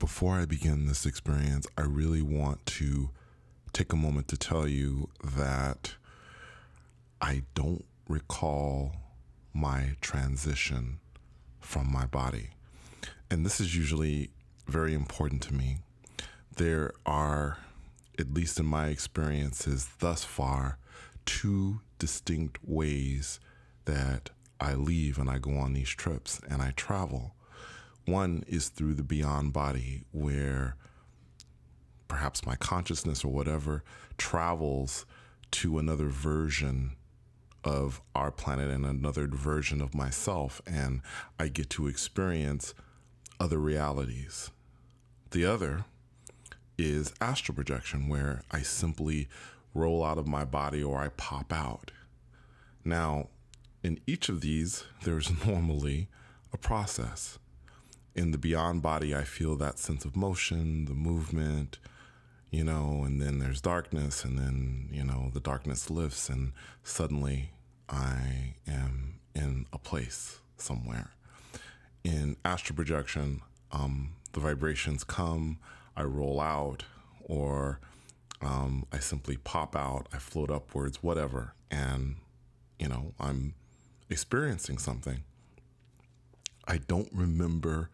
Before I begin this experience, I really want to take a moment to tell you that I don't recall my transition from my body. And this is usually very important to me. There are, at least in my experiences thus far, two distinct ways that I leave and I go on these trips and I travel. One is through the beyond body, where perhaps my consciousness or whatever travels to another version of our planet and another version of myself, and I get to experience other realities. The other is astral projection, where I simply roll out of my body or I pop out. Now, in each of these, there's normally a process. In the beyond body, I feel that sense of motion, the movement, and then there's darkness, and then, the darkness lifts, and suddenly I am in a place somewhere. In astral projection, the vibrations come, I roll out, or I simply pop out, I float upwards, whatever, and, I'm experiencing something. I don't remember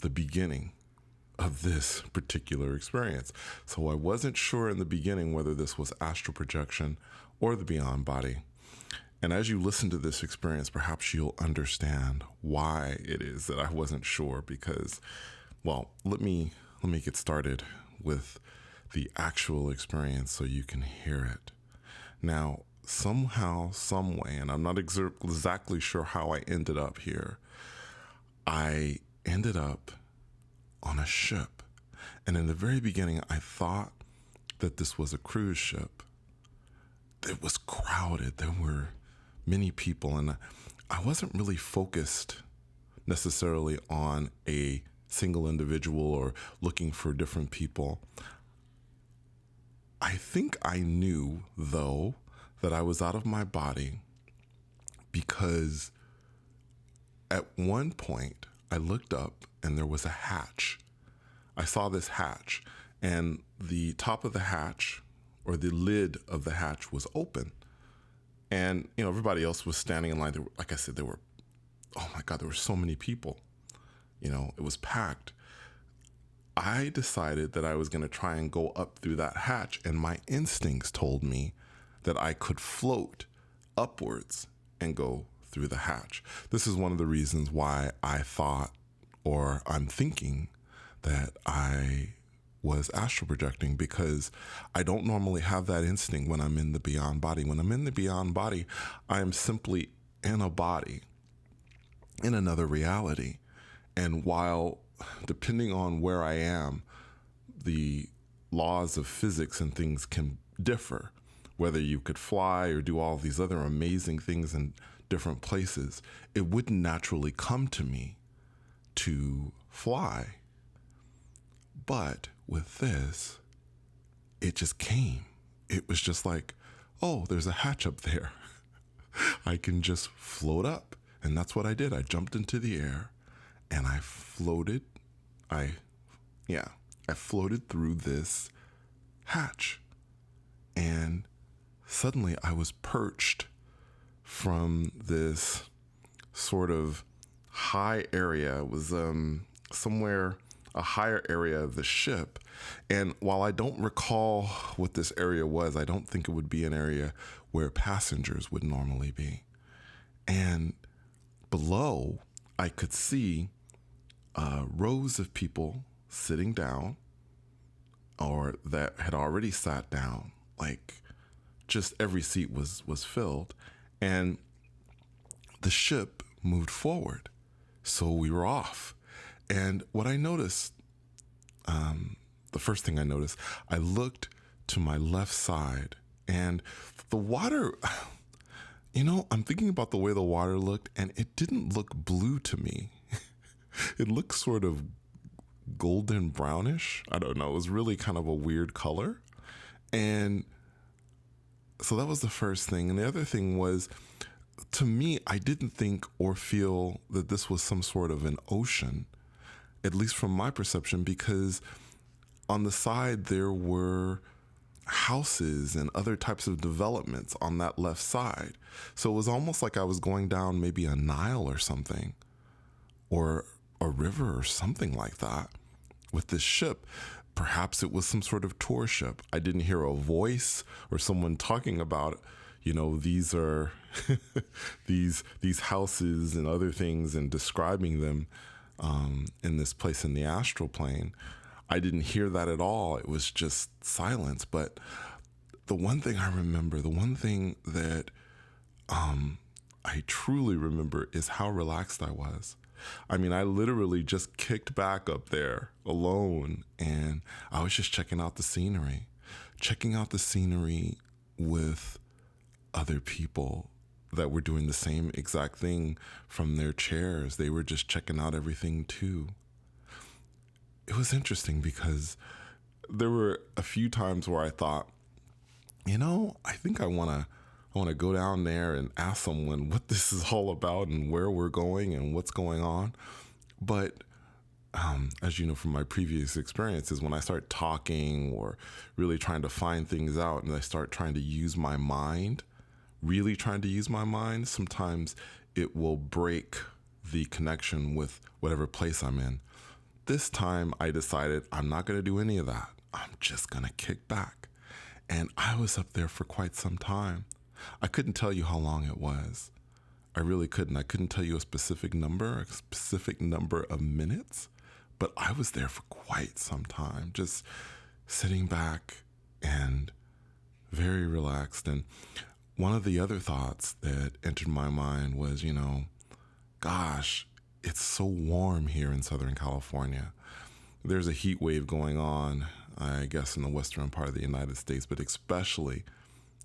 the beginning of this particular experience. So I wasn't sure in the beginning whether this was astral projection or the beyond body. And as you listen to this experience, perhaps you'll understand why it is that I wasn't sure, because, well, let me get started with the actual experience so you can hear it. Now, somehow, some way, and I'm not exactly sure how I ended up here, I ended up on a ship. And in the very beginning, I thought that this was a cruise ship. It was crowded. There were many people, and I wasn't really focused necessarily on a single individual or looking for different people. I think I knew, though, that I was out of my body because at one point I looked up and there was a hatch. I saw this hatch, and the top of the hatch, or the lid of the hatch, was open. And, everybody else was standing in line. Like I said, there were so many people. It was packed. I decided that I was going to try and go up through that hatch, and my instincts told me that I could float upwards and go through the hatch. This is one of the reasons why I thought, or I'm thinking, that I was astral projecting, because I don't normally have that instinct when I'm in the beyond body. When I'm in the beyond body, I am simply in a body, in another reality. And while, depending on where I am, the laws of physics and things can differ, whether you could fly or do all these other amazing things in different places, it wouldn't naturally come to me to fly. But with this, it just came. It was just like, oh, there's a hatch up there. I can just float up. And that's what I did. I jumped into the air and I floated. I floated through this hatch. And suddenly I was perched from this sort of high area. It was somewhere a higher area of the ship. And while I don't recall what this area was, I don't think it would be an area where passengers would normally be. And below, I could see rows of people sitting down, or that had already sat down. Like, just every seat was filled. And the ship moved forward. So we were off. And what I noticed, the first thing I noticed, I looked to my left side, and the water, I'm thinking about the way the water looked, and it didn't look blue to me. It looked sort of golden brownish. I don't know. It was really kind of a weird color. And so that was the first thing. And the other thing was, to me, I didn't think or feel that this was some sort of an ocean. at least from my perception, because on the side there were houses and other types of developments on that left side. So it was almost like I was going down maybe a Nile or something, or a river or something like that with this ship. Perhaps it was some sort of tour ship. I didn't hear a voice or someone talking about, these are these houses and other things, and describing them in this place in the astral plane. I didn't hear that at all. It was just silence. But the one thing I remember, the one thing that I truly remember, is how relaxed I was. I mean, I literally just kicked back up there alone, and I was just checking out the scenery with other people that were doing the same exact thing from their chairs. They were just checking out everything too. It was interesting because there were a few times where I thought, I think I want to go down there and ask someone what this is all about and where we're going and what's going on. But as you know from my previous experiences, when I start talking or really trying to find things out, and I start trying to use my mind, sometimes it will break the connection with whatever place I'm in. This time I decided I'm not going to do any of that. I'm just going to kick back. And I was up there for quite some time. I couldn't tell you how long it was. I really couldn't. I couldn't tell you a specific number of minutes, but I was there for quite some time, just sitting back and very relaxed. And one of the other thoughts that entered my mind was, gosh, it's so warm here in Southern California. There's a heat wave going on, I guess, in the western part of the United States, but especially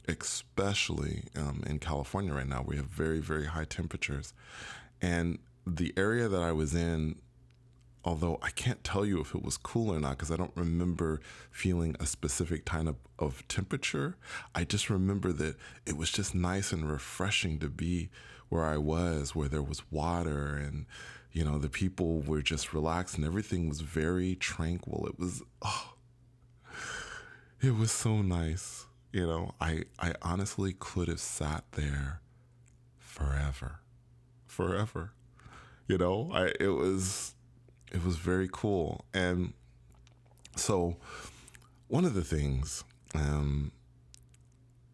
in California right now, we have very, very high temperatures. And the area that I was in, although I can't tell you if it was cool or not, because I don't remember feeling a specific kind of temperature. I just remember that it was just nice and refreshing to be where I was, where there was water, and, the people were just relaxed and everything was very tranquil. It was so nice. I honestly could have sat there forever. It was very cool. And so one of the things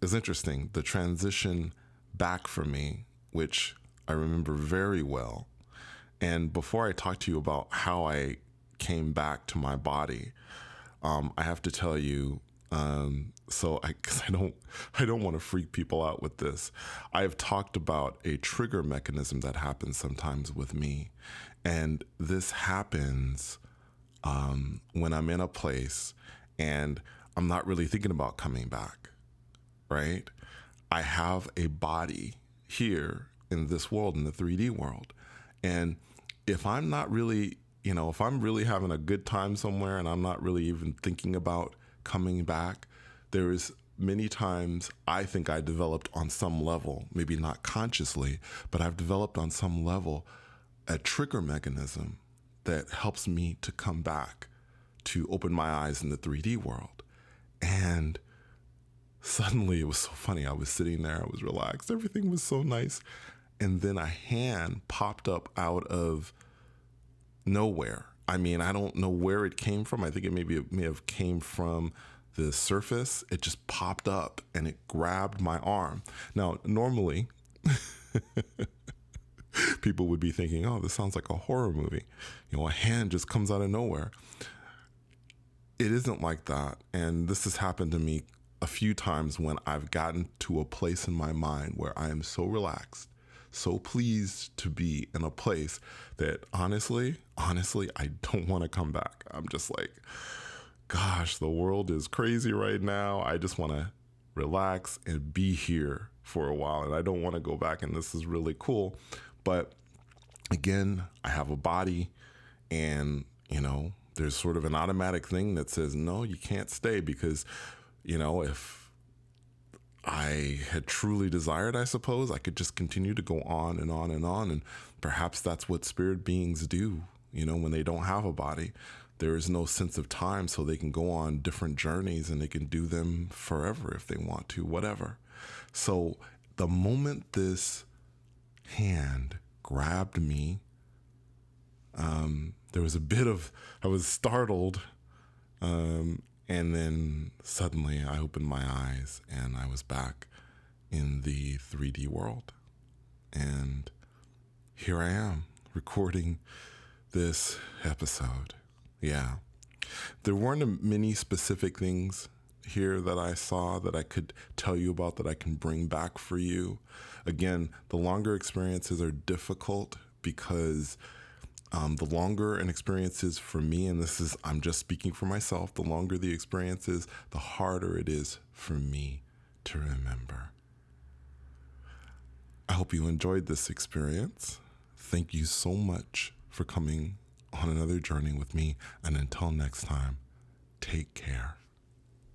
is interesting, the transition back for me, which I remember very well. And before I talk to you about how I came back to my body, I have to tell you, because I don't want to freak people out with this. I have talked about a trigger mechanism that happens sometimes with me, and this happens when I'm in a place and I'm not really thinking about coming back. Right? I have a body here in this world, in the 3D world, and if I'm not really, if I'm really having a good time somewhere and I'm not really even thinking about coming back, there is many times I think I developed on some level, maybe not consciously, but I've developed on some level a trigger mechanism that helps me to come back, to open my eyes in the 3D world. And suddenly it was so funny. I was sitting there, I was relaxed, everything was so nice. And then a hand popped up out of nowhere. I mean, I don't know where it came from. I think it may have came from the surface. It just popped up and it grabbed my arm. Now, normally, people would be thinking, oh, this sounds like a horror movie. A hand just comes out of nowhere. It isn't like that. And this has happened to me a few times when I've gotten to a place in my mind where I am so relaxed, so pleased to be in a place that honestly, I don't want to come back. I'm just like, gosh, the world is crazy right now. I just want to relax and be here for a while. And I don't want to go back. And this is really cool. But again, I have a body, and, there's sort of an automatic thing that says, no, you can't stay, because, if I had truly desired, I suppose, I could just continue to go on and on and on. And perhaps that's what spirit beings do. when they don't have a body. There is no sense of time, so they can go on different journeys and they can do them forever if they want to, whatever. So the moment this hand grabbed me, there was a bit of, I was startled. And then suddenly I opened my eyes and I was back in the 3D world. And here I am recording this episode. Yeah. There weren't many specific things here that I saw that I could tell you about that I can bring back for you. Again, the longer experiences are difficult because the longer an experience is for me, and I'm just speaking for myself, the longer the experience is, the harder it is for me to remember. I hope you enjoyed this experience. Thank you so much for coming on another journey with me. And until next time, take care.